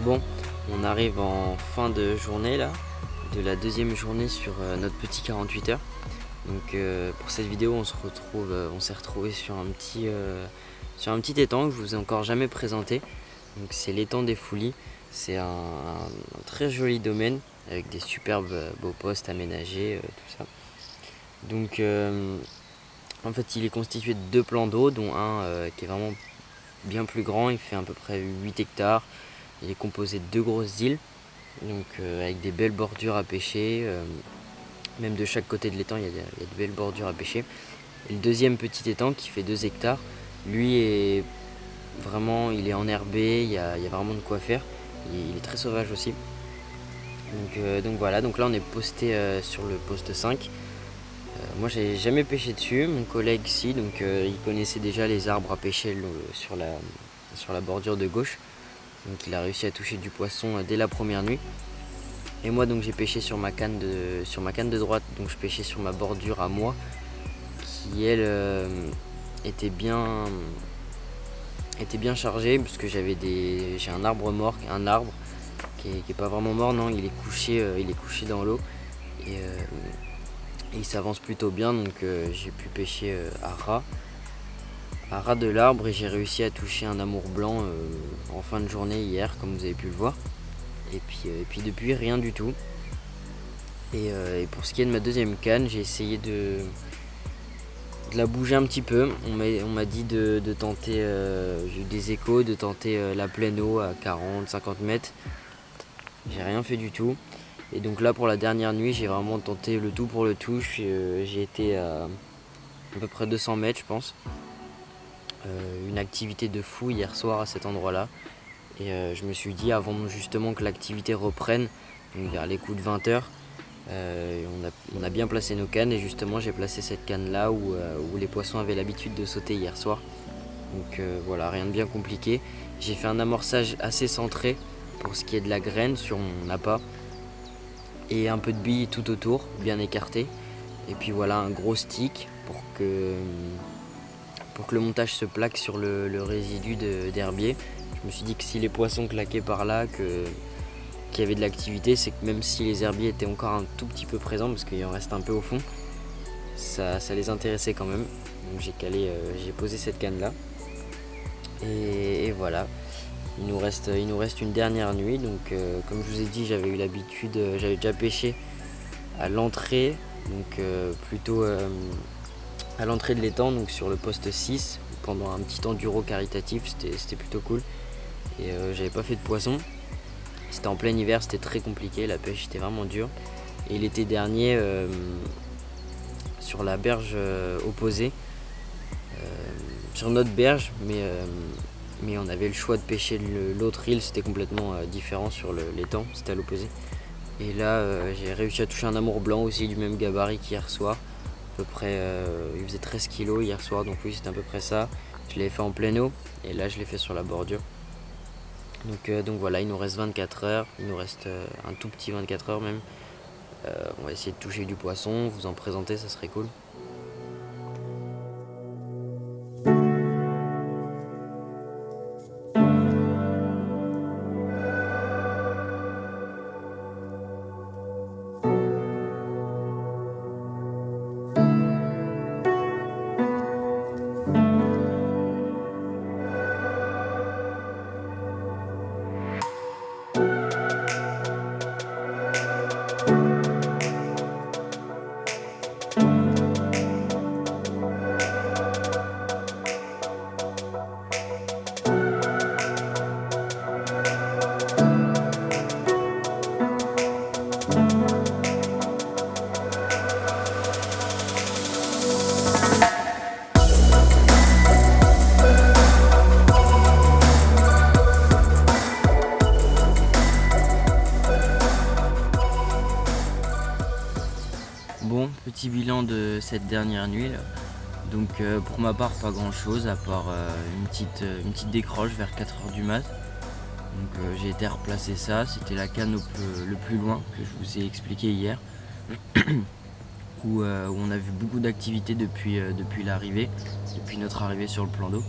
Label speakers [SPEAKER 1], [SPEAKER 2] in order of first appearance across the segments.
[SPEAKER 1] Bon, on arrive en fin de journée là, de la deuxième journée sur notre petit 48 heures. Donc pour cette vidéo on s'est retrouvé sur un petit étang que je vous ai encore jamais présenté. Donc c'est l'étang des Fouillis. C'est un très joli domaine avec des superbes beaux postes aménagés, tout ça. Donc en fait il est constitué de deux plans d'eau, dont un qui est vraiment bien plus grand, il fait à peu près 8 hectares. Il est composé de deux grosses îles, donc avec des belles bordures à pêcher. Même de chaque côté de l'étang, il y a de belles bordures à pêcher. Et le deuxième petit étang qui fait 2 hectares, lui est vraiment, il est enherbé, il y a vraiment de quoi faire. Il est très sauvage aussi. Donc voilà, donc là on est posté sur le poste 5. Moi j'ai jamais pêché dessus, mon collègue si, donc il connaissait déjà les arbres à pêcher sur la bordure de gauche. Donc il a réussi à toucher du poisson dès la première nuit. Et moi donc j'ai pêché sur ma canne de droite, donc je pêchais sur ma bordure à moi, qui elle était bien chargée, puisque j'ai un arbre mort, un arbre qui est pas vraiment mort, non, il est couché dans l'eau et il s'avance plutôt bien, donc j'ai pu pêcher à ras de l'arbre, et j'ai réussi à toucher un amour blanc en fin de journée hier, comme vous avez pu le voir. Et puis depuis, rien du tout. Et pour ce qui est de ma deuxième canne, j'ai essayé de la bouger un petit peu. On m'a dit de tenter, j'ai eu des échos, de tenter la pleine eau à 40-50 mètres. J'ai rien fait du tout. Et donc là, pour la dernière nuit, j'ai vraiment tenté le tout pour le tout. J'ai été à peu près 200 mètres, je pense. Une activité de fou hier soir à cet endroit-là. Et je me suis dit, avant justement que l'activité reprenne, donc vers les coups de 20 heures, on a bien placé nos cannes, et justement j'ai placé cette canne là où les poissons avaient l'habitude de sauter hier soir. Donc voilà, rien de bien compliqué. J'ai fait un amorçage assez centré pour ce qui est de la graine sur mon appât, et un peu de billes tout autour, bien écarté. Et puis voilà, un gros stick pour que le montage se plaque sur le résidu d'herbier. Je me suis dit que si les poissons claquaient par là, qu'il y avait de l'activité, c'est que même si les herbiers étaient encore un tout petit peu présents, parce qu'il en reste un peu au fond, ça les intéressait quand même. Donc j'ai posé cette canne là. Et voilà, il nous reste une dernière nuit. Donc comme je vous ai dit, j'avais déjà pêché à l'entrée, donc plutôt à l'entrée de l'étang, donc sur le poste 6, pendant un petit enduro caritatif. C'était plutôt cool. Et j'avais pas fait de poisson. C'était en plein hiver, c'était très compliqué, la pêche était vraiment dure. Et l'été dernier, sur la berge opposée, sur notre berge, mais on avait le choix de pêcher l'autre île, c'était complètement différent sur l'étang, c'était à l'opposé. Et là, j'ai réussi à toucher un amour blanc aussi, du même gabarit qu'hier soir. À peu près, il faisait 13 kg hier soir, donc oui, c'était à peu près ça. Je l'ai fait en pleine eau, et là, je l'ai fait sur la bordure. Donc voilà, il nous reste 24 heures, il nous reste un tout petit 24 heures même. On va essayer de toucher du poisson, vous en présenter, ça serait cool. Bon, petit bilan de cette dernière nuit là. Donc pour ma part, pas grand chose à part une petite décroche vers 4 h du mat. Donc j'ai été replacer ça, c'était la canne le plus loin que je vous ai expliqué hier, où on a vu beaucoup d'activités depuis notre arrivée sur le plan d'eau.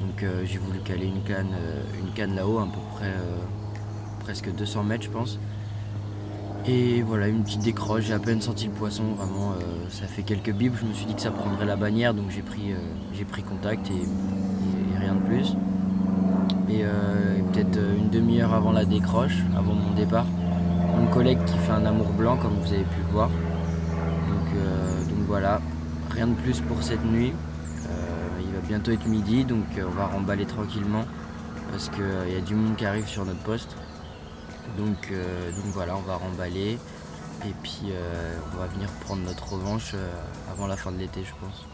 [SPEAKER 1] Donc j'ai voulu caler une canne là-haut, à peu presque 200 mètres je pense. Et voilà, une petite décroche, j'ai à peine senti le poisson, vraiment ça fait quelques bips, je me suis dit que ça prendrait la bannière, donc j'ai pris contact et rien de plus. Et peut-être une demi-heure avant la décroche, avant mon départ, mon collègue qui fait un amour blanc comme vous avez pu le voir. Donc voilà, rien de plus pour cette nuit. Il va bientôt être midi, donc on va remballer tranquillement parce qu'il y a du monde qui arrive sur notre poste. Donc voilà, on va remballer et puis on va venir prendre notre revanche avant la fin de l'été, je pense.